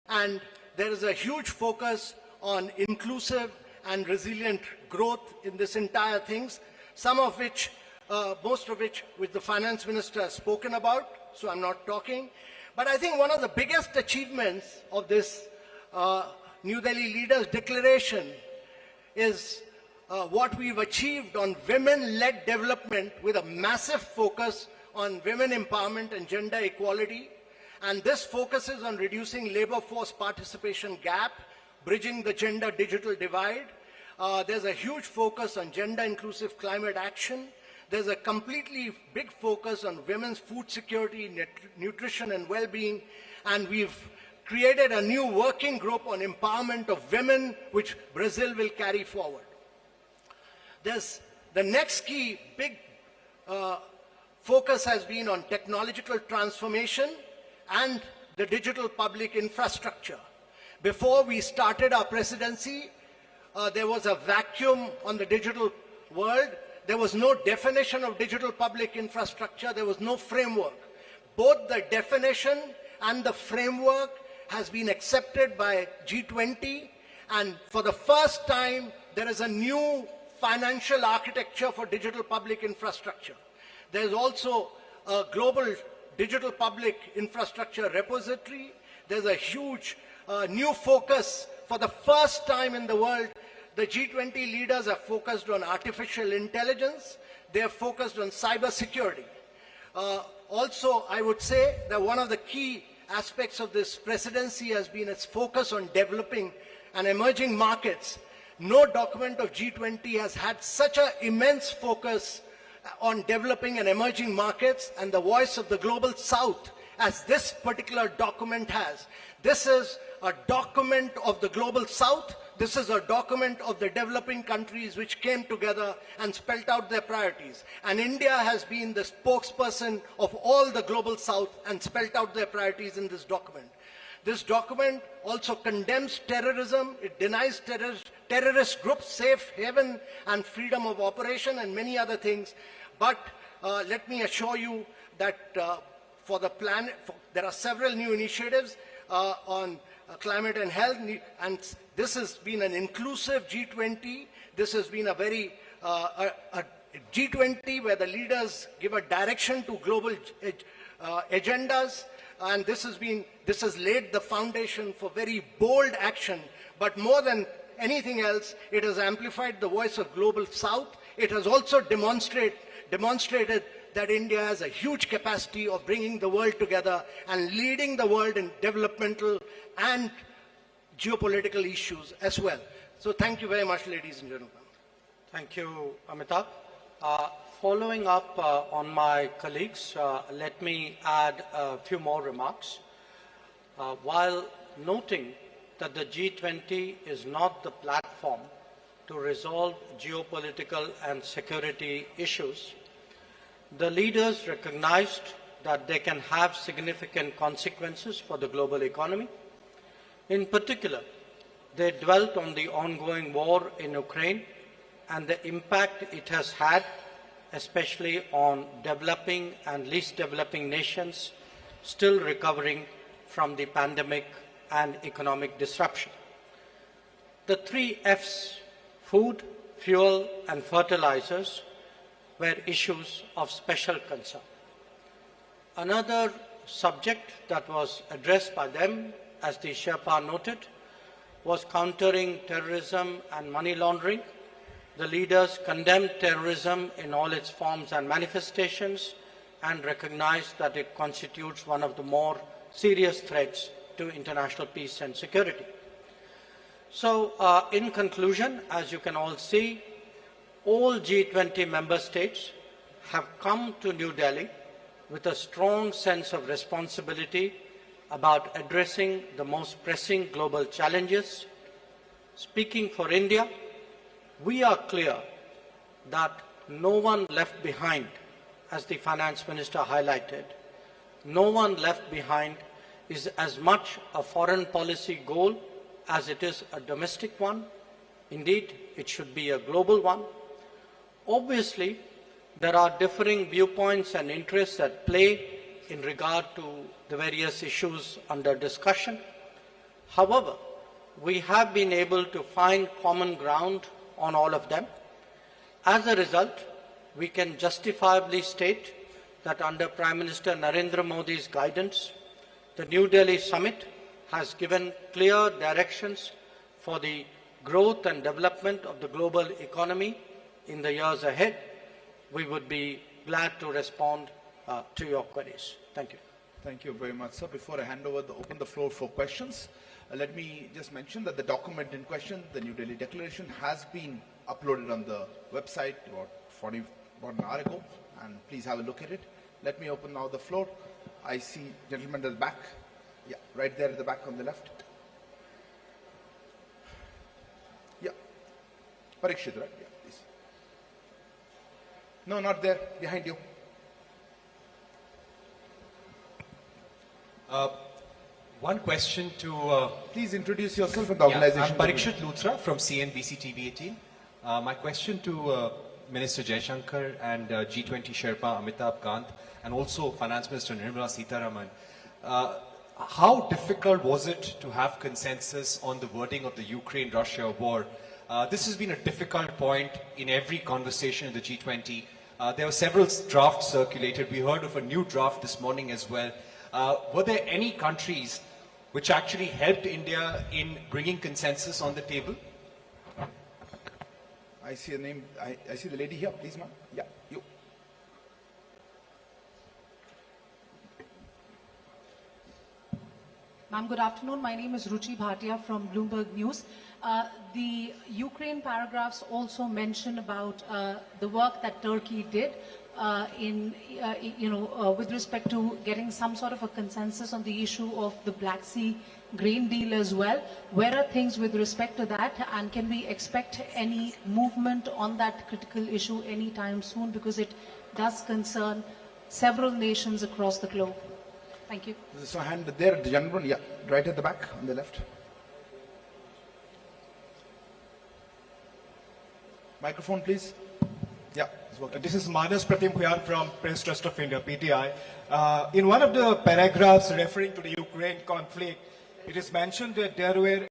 and there is a huge focus on inclusive and resilient growth in this entire things, some of which, most of which the finance minister has spoken about, so I'm not talking. But I think one of the biggest achievements of this New Delhi Leaders Declaration is what we've achieved on women-led development with a massive focus on women empowerment and gender equality. And this focuses on reducing labor force participation gap, bridging the gender digital divide. There's a huge focus on gender inclusive climate action. There's a completely big focus on women's food security, nutrition and well-being. And we've created a new working group on empowerment of women, which Brazil will carry forward. There's the next key big focus has been on technological transformation and the digital public infrastructure. Before we started our presidency, there was a vacuum on the digital world. There was no definition of digital public infrastructure. There was no framework. Both the definition and the framework has been accepted by G-20, and for the first time, there is a new financial architecture for digital public infrastructure. There is also a global digital public infrastructure repository. There's a huge new focus. For the first time in the world, the G20 leaders are focused on artificial intelligence. They are focused on cyber security. Also, I would say that one of the key aspects of this presidency has been its focus on developing and emerging markets. No document of G20 has had such an immense focus on developing and emerging markets and the voice of the global south as this particular document has. This is a document of the global south. This is a document of the developing countries which came together and spelled out their priorities. And India has been the spokesperson of all the global south and spelled out their priorities in this document. This document also condemns terrorism. It denies terrorist groups safe haven and freedom of operation and many other things. But let me assure you that for the planet, there are several new initiatives on climate and health, and this has been an inclusive G20. This has been a very a G20 where the leaders give a direction to global agendas, and this has laid the foundation for very bold action. But more than anything else, it has amplified the voice of global south. It has also demonstrated that India has a huge capacity of bringing the world together and leading the world in developmental and geopolitical issues as well. So thank you very much, ladies and gentlemen. Thank you, Amitabh. Following up on my colleagues, let me add a few more remarks. While noting that the G20 is not the platform to resolve geopolitical and security issues, the leaders recognized that they can have significant consequences for the global economy. In particular, they dwelt on the ongoing war in Ukraine and the impact it has had, especially on developing and least developing nations still recovering from the pandemic and economic disruption. The 3 F's, food, fuel, and fertilizers, were issues of special concern. Another subject that was addressed by them, as the Sherpa noted, was countering terrorism and money laundering. The leaders condemned terrorism in all its forms and manifestations and recognized that it constitutes one of the more serious threats to international peace and security. So, in conclusion, as you can all see, all G20 member states have come to New Delhi with a strong sense of responsibility about addressing the most pressing global challenges. Speaking for India, we are clear that no one left behind, as the finance minister highlighted. No one left behind is as much a foreign policy goal as it is a domestic one. Indeed, it should be a global one. Obviously, there are differing viewpoints and interests at play in regard to the various issues under discussion. However, we have been able to find common ground on all of them. As a result, we can justifiably state that under Prime Minister Narendra Modi's guidance, the New Delhi summit has given clear directions for the growth and development of the global economy in the years ahead. We would be glad to respond to your queries. Thank you. Thank you very much, sir. Before I hand over open the floor for questions, let me just mention that the document in question, the New Delhi Declaration, has been uploaded on the website about an hour ago, and please have a look at it. Let me open now the floor. I see gentleman at the back. Yeah, right there at the back on the left. Yeah. Parikshit, right? Yeah, please. No, not there. Behind you. One question to... Please introduce yourself and the organization. I'm Parikshit Luthra from CNBC TV 18. My question to Minister Jaishankar and G20 Sherpa Amitabh Kant and also Finance Minister Nirmala Sitharaman. How difficult was it to have consensus on the wording of the Ukraine-Russia war? This has been a difficult point in every conversation in the G20. There were several drafts circulated. We heard of a new draft this morning as well. Were there any countries which actually helped India in bringing consensus on the table? I see a name. I see the lady here. Please, ma'am. Yeah, you. Ma'am, good afternoon. My name is Ruchi Bhatia from Bloomberg News. The Ukraine paragraphs also mention about the work that Turkey did with respect to getting some sort of a consensus on the issue of the Black Sea grain deal as well. Where are things with respect to that, and can we expect any movement on that critical issue anytime soon, because it does concern several nations across the globe? Thank you. There's a hand there, the gentleman, yeah, right at the back on the left. Microphone, please. Yeah, it's working. This is Manas Pratim Huyan from Press Trust of India, PTI. In one of the paragraphs referring to the Ukraine conflict, it is mentioned that there were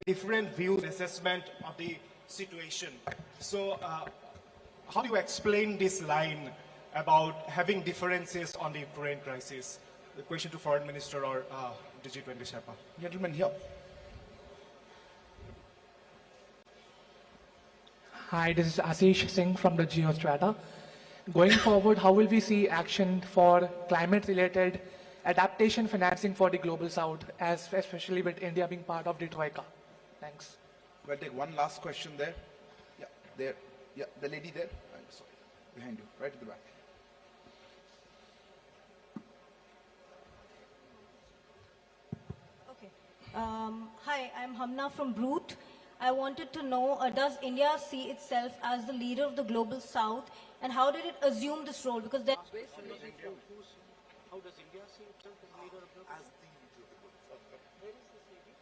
different views, assessment of the situation. So, how do you explain this line about having differences on the Ukraine crisis? The question to Foreign Minister or the G20 Sherpa. Gentleman here. Hi, this is Ashish Singh from the Geostrata. Going forward, how will we see action for climate-related adaptation financing for the Global South, especially with India being part of the Troika? Thanks. We'll take one last question there. Yeah, there. Yeah, the lady there. I'm sorry. Behind you, right at the back. Hi, I'm Hamna from Brute. I wanted to know, does India see itself as the leader of the Global South, and how did it assume this role? Because there... How does India see itself as leader of the global south? Where is this lady?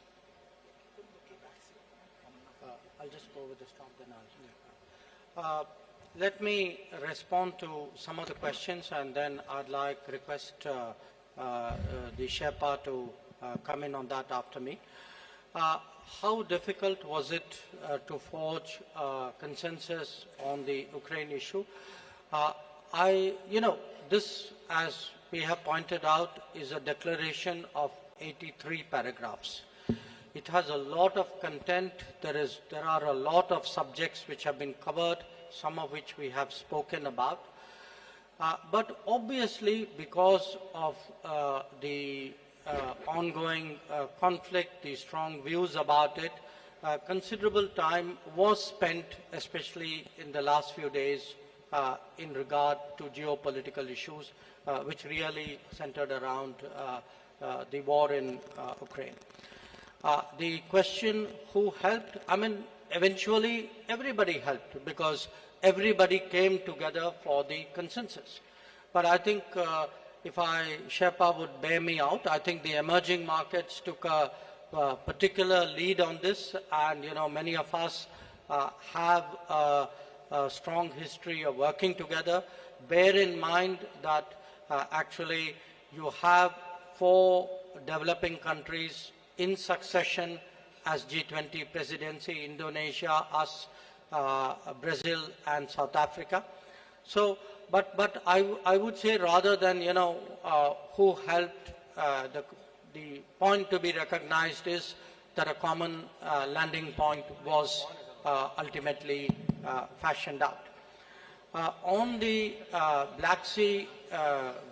I'll just go with the stop, then I'll... Let me respond to some of the questions, and then I'd request the Sherpa to come in on that after me. How difficult was it to forge consensus on the Ukraine issue? This, as we have pointed out, is a declaration of 83 paragraphs. It has a lot of content. There are a lot of subjects which have been covered, some of which we have spoken about. But obviously, because of the ongoing conflict, the strong views about it, considerable time was spent, especially in the last few days, in regard to geopolitical issues, which really centered around the war in Ukraine. The question, who helped? I mean, eventually everybody helped, because everybody came together for the consensus. But I think if Sherpa would bear me out, I think the emerging markets took a particular lead on this, and many of us have a strong history of working together. Bear in mind that actually you have 4 developing countries in succession as G20 presidency, Indonesia, us, Brazil and South Africa. So, but I would say rather than, who helped, the point to be recognized is that a common landing point was ultimately fashioned out. On the Black Sea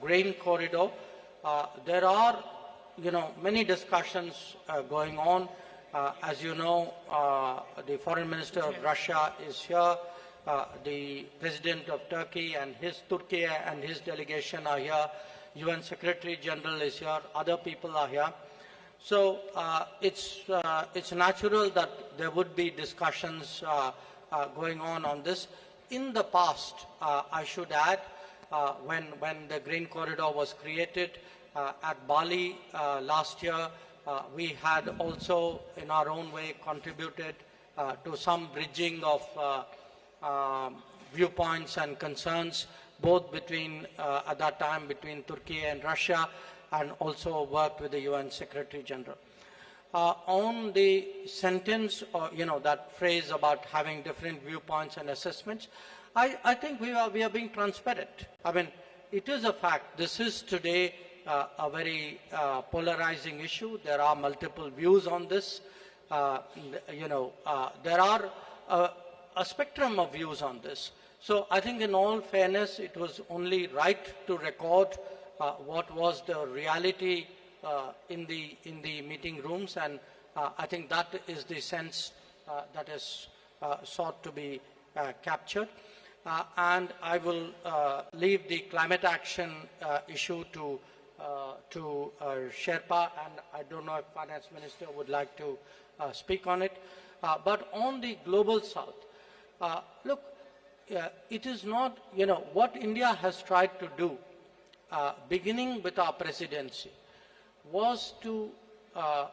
grain corridor, there are, many discussions going on. As you know, the Foreign Minister of Russia is here. The President of Turkey and his delegation are here. UN Secretary General is here. Other people are here. So it's natural that there would be discussions going on this. In the past, I should add, when the grain corridor was created at Bali last year, we had also in our own way contributed to some bridging of viewpoints and concerns, both between, at that time, between Turkey and Russia, and also worked with the UN Secretary General. On the sentence, or, that phrase about having different viewpoints and assessments, I think we are being transparent. I mean, it is a fact. This is today a very polarizing issue. There are multiple views on this. There are a spectrum of views on this. So I think in all fairness, it was only right to record what was the reality in the meeting rooms, and I think that is the sense that is sought to be captured. And I will leave the climate action issue to Sherpa, and I don't know if Finance Minister would like to speak on it. But on the global south, look, it is not, what India has tried to do, beginning with our presidency, was to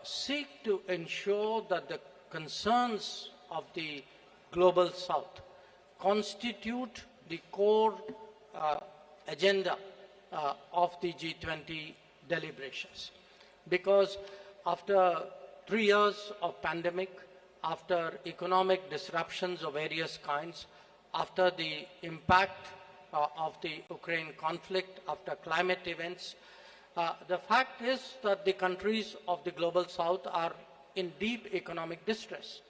seek to ensure that the concerns of the global south constitute the core agenda of the G20 deliberations. Because after 3 years of pandemic, after economic disruptions of various kinds, after the impact of the Ukraine conflict, after climate events, the fact is that the countries of the global south are in deep economic distress.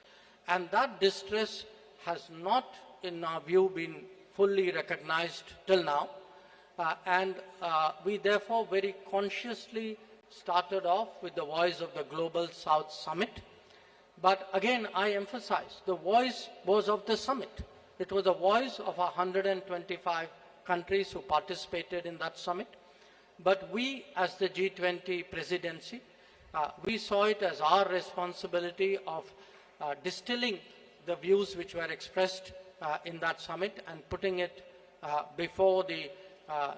And that distress has not, in our view, been fully recognized till now. And we therefore very consciously started off with the Voice of the Global South Summit. But again, I emphasize, the voice was of the summit. It was a voice of 125 countries who participated in that summit. But we, as the G20 presidency, we saw it as our responsibility of distilling the views which were expressed in that summit and putting it before the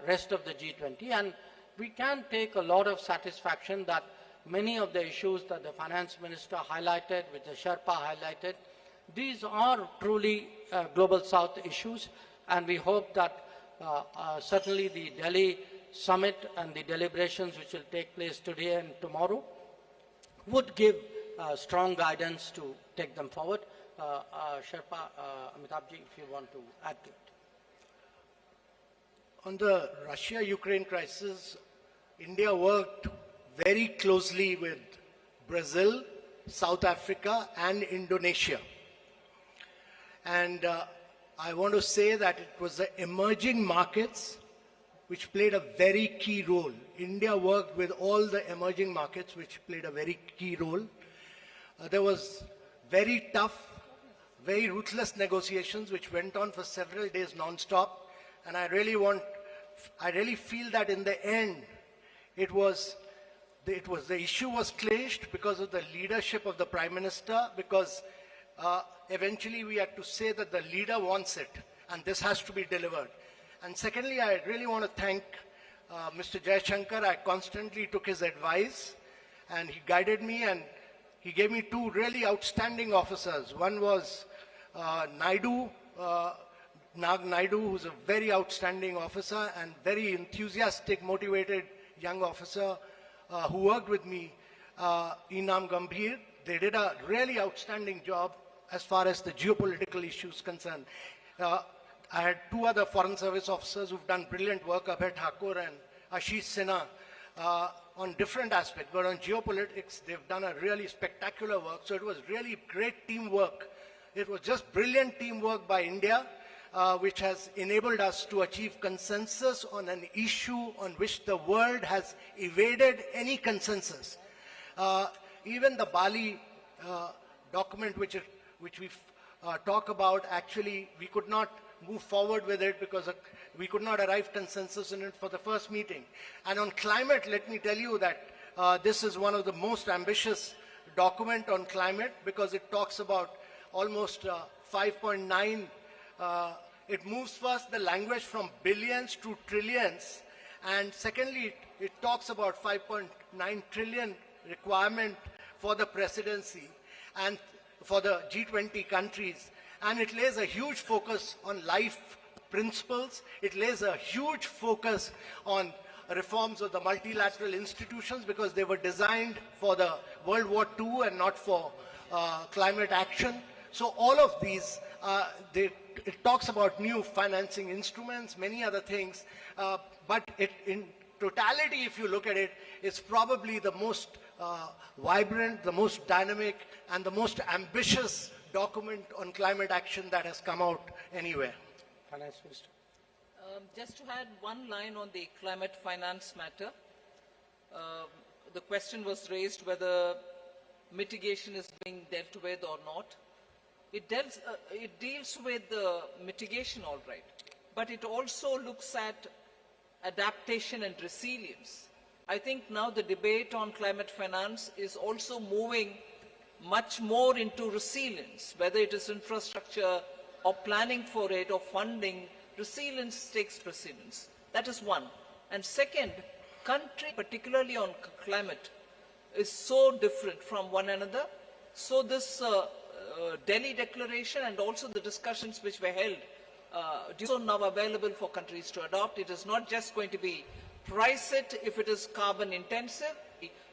rest of the G20. And we can take a lot of satisfaction that many of the issues that the Finance Minister highlighted, which the Sherpa highlighted, these are truly Global South issues, and we hope that certainly the Delhi summit and the deliberations which will take place today and tomorrow would give strong guidance to take them forward. Sherpa, Amitabhji, if you want to add to it. On the Russia-Ukraine crisis, India worked very closely with Brazil, South Africa, and Indonesia. And I want to say that it was the emerging markets which played a very key role. India worked with all the emerging markets which played a very key role. There was very tough, very ruthless negotiations which went on for several days non-stop. And I really feel that in the end, the issue was clinched because of the leadership of the Prime Minister, because eventually we had to say that the leader wants it, and this has to be delivered. And secondly, I really want to thank Mr. Jaishankar. I constantly took his advice, and he guided me, and he gave me two really outstanding officers. One was Naidu, Nag Naidu, who's a very outstanding officer and very enthusiastic, motivated young officer who worked with me. Inam Gambhir. They did a really outstanding job as far as the geopolitical issues concerned. I had two other Foreign Service officers who've done brilliant work, Abhay Thakur and Ashish Sinha, on different aspects. But on geopolitics, they've done a really spectacular work. So it was really great teamwork. It was just brilliant teamwork by India, which has enabled us to achieve consensus on an issue on which the world has evaded any consensus. Even the Bali document which we talk about, actually we could not move forward with it because we could not arrive consensus in it for the first meeting. And on climate, let me tell you that this is one of the most ambitious document on climate because it talks about almost 5.9. It moves first the language from billions to trillions, and secondly, it talks about 5.9 trillion requirement for the presidency and for the G20 countries. And it lays a huge focus on life principles. It lays a huge focus on reforms of the multilateral institutions because they were designed for the World War II and not for climate action. So all of these, it talks about new financing instruments, many other things, but in totality, if you look at it, it's probably the most vibrant, the most dynamic, and the most ambitious document on climate action that has come out anywhere. Finance Minister. Just to add one line on the climate finance matter, the question was raised whether mitigation is being dealt with or not. It deals with the mitigation, all right, but it also looks at adaptation and resilience. I think now the debate on climate finance is also moving much more into resilience, whether it is infrastructure or planning for it or funding. Resilience takes precedence. That is one. And second, country, particularly on climate, is so different from one another. So this Delhi Declaration and also the discussions which were held are now available for countries to adopt. It is not just going to be price it if it is carbon intensive,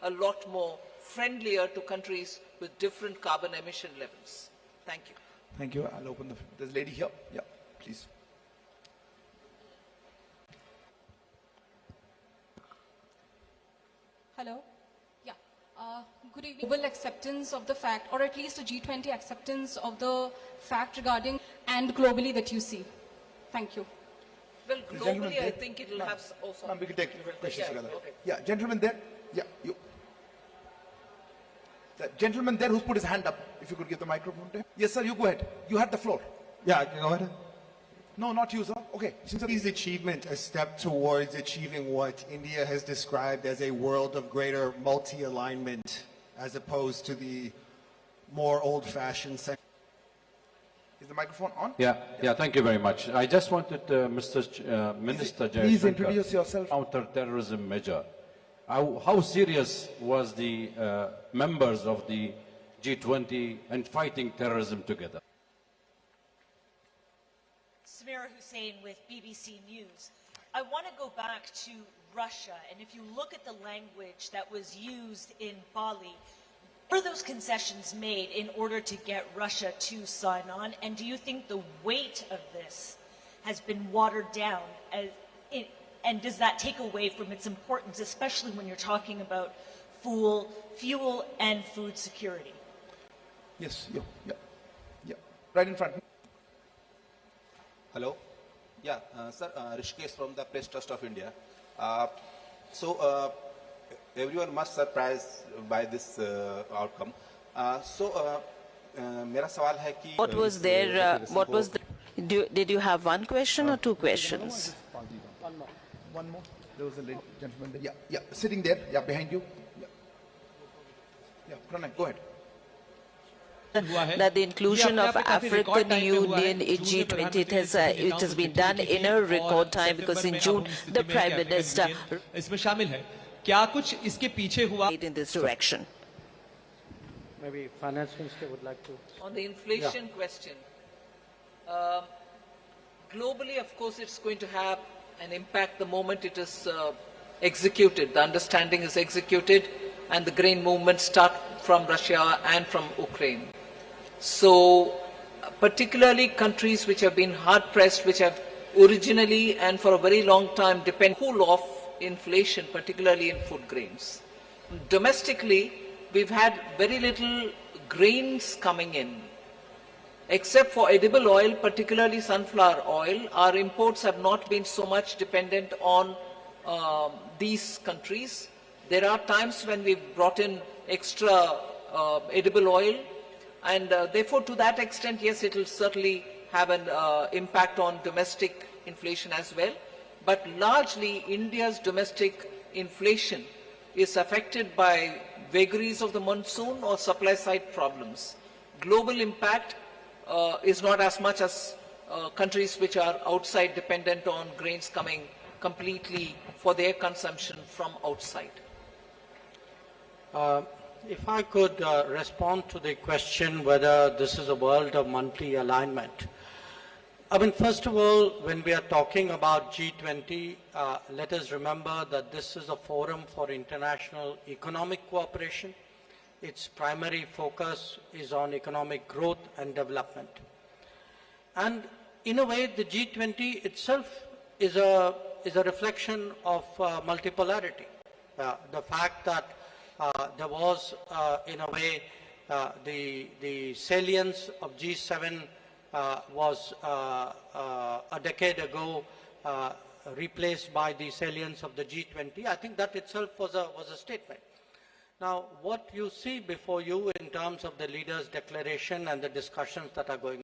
a lot more friendlier to countries with different carbon emission levels. Thank you. Thank you. I'll open there's a lady here. Yeah, please. Hello. Yeah. Good evening. Global acceptance of the fact, or at least a G20 acceptance of the fact regarding and globally that you see. Thank you. Well, globally, I think it will have also. We can take questions together. Okay. Yeah, gentleman there. Yeah, you. The gentleman there who's put his hand up. If you could give the microphone to him. Yes, sir. You go ahead. You had the floor. Yeah, go ahead. No, not you, sir. Okay. Is achievement a step towards achieving what India has described as a world of greater multi-alignment, as opposed to the more old-fashioned? Is the microphone on? Yeah. Thank you very much. I just wanted Minister Please introduce yourself. Counter-terrorism measure. How serious was the members of the G20 in fighting terrorism together? Samira Hussain with BBC News. I want to go back to Russia, and if you look at the language that was used in Bali, were those concessions made in order to get Russia to sign on? And do you think the weight of this has been watered down? And does that take away from its importance, especially when you're talking about fuel and food security? Yes, yeah. Right in front. Hello. Yeah, sir, Rishikesh from the Press Trust of India. Everyone must surprised by this outcome. मेरा सवाल है कि what was there? What was the? Did you have one question or two questions? One more. There was a lady, gentleman there. Yeah, sitting there. Yeah, behind you. Yeah, Pranay, go ahead. That the inclusion of African Union in G20, it has been done in a record time because in June the Prime Minister इसमें शामिल है. क्या कुछ इसके पीछे हुआ? In this direction. Maybe Finance Minister would like to. On the inflation question, globally, of course, it's going to have an impact the moment it is executed. The understanding is executed. and the grain movements start from Russia and from Ukraine. So particularly countries which have been hard pressed, which have originally and for a very long time depended cool off inflation, particularly in food grains. Domestically, we've had very little grains coming in. Except for edible oil, particularly sunflower oil, our imports have not been so much dependent on these countries. There are times when we've brought in extra edible oil, and therefore to that extent, yes, it will certainly have an impact on domestic inflation as well. But largely, India's domestic inflation is affected by vagaries of the monsoon or supply side problems. Global impact is not as much as countries which are outside dependent on grains coming completely for their consumption from outside. If I could respond to the question whether this is a world of monthly alignment. I mean, first of all, when we are talking about G20, let us remember that this is a forum for international economic cooperation. Its primary focus is on economic growth and development. And in a way, the G20 itself is a reflection of multipolarity. The fact that there was, in a way, the salience of G7 was a decade ago replaced by the salience of the G20. I think that itself was a statement. Now, what you see before you in terms of the leaders' declaration and the discussions that are going